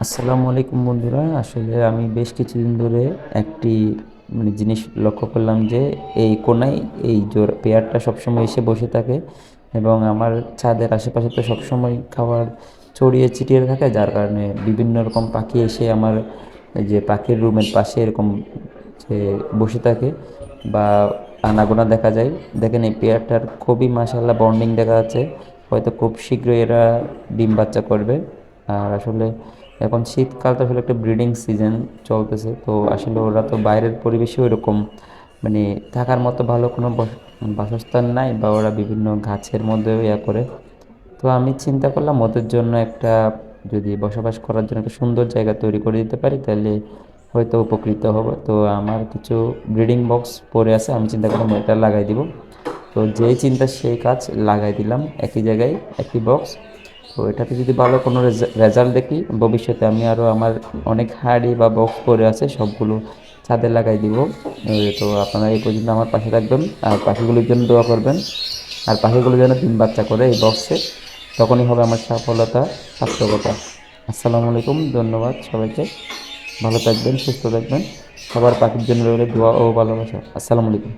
আসসালামু আলাইকুম বন্ধুরা। আসলে আমি বেশ কিছুদিন ধরে একটি জিনিস লক্ষ্য করলাম যে এই কোনায় এই জোড়া পেয়ারটা সবসময় এসে বসে থাকে এবং আমার ছাদের আশেপাশে তো সবসময় খাবার ছড়িয়ে ছিটিয়ে থাকে, যার কারণে বিভিন্ন রকম পাখি এসে আমার এই যে পাখির রুমের পাশে এরকম যে বসে থাকে বা আনাগোনা দেখা যায়। দেখেন এই পেয়ারটার খুবই মাশাআল্লাহ বন্ডিং দেখা যাচ্ছে, হয়তো খুব শীঘ্রই এরা ডিম বাচ্চা করবে। আর আসলে এখন শীতকাল তো আসলে একটা ব্রিডিং সিজন চলতেছে, তো আসলে ওরা তো বাইরের পরিবেশেও এরকম মানে থাকার মতো ভালো কোনো বাসস্থান নাই, বা ওরা বিভিন্ন গাছের মধ্যেও করে। তো আমি চিন্তা করলাম ওদের জন্য একটা, যদি বসবাস করার জন্য একটা সুন্দর জায়গা তৈরি করে দিতে পারি তাহলে হয়তো উপকৃত হব। তো আমার কিছু ব্রিডিং বক্স পড়ে আছে, আমি চিন্তা করলাম এটা লাগাই দিব। তো যেই চিন্তা সেই কাজ, লাগাই দিলাম একই জায়গায় একই বক্স। তো এটাতে যদি ভালো কোনো রেজাল্ট দেখি, ভবিষ্যতে আমি আরও আমার অনেক হাঁড়ি বা বক্স পড়ে আছে সবগুলো ছাদে লাগাই দিব। তো আপনারা এই পর্যন্ত আমার পাশে থাকবেন আর পাখিগুলোর জন্য দোয়া করবেন। আর পাখিগুলো যেন ডিম বাচ্চা করে এই বক্সে, তখনই হবে আমার সফলতা সার্থকতা। আসসালামু আলাইকুম, ধন্যবাদ সবাইকে। ভালো থাকবেন, সুস্থ থাকবেন। সবার পাখির জন্য রইল দোয়া ও ভালোবাসা। আসসালামু আলাইকুম।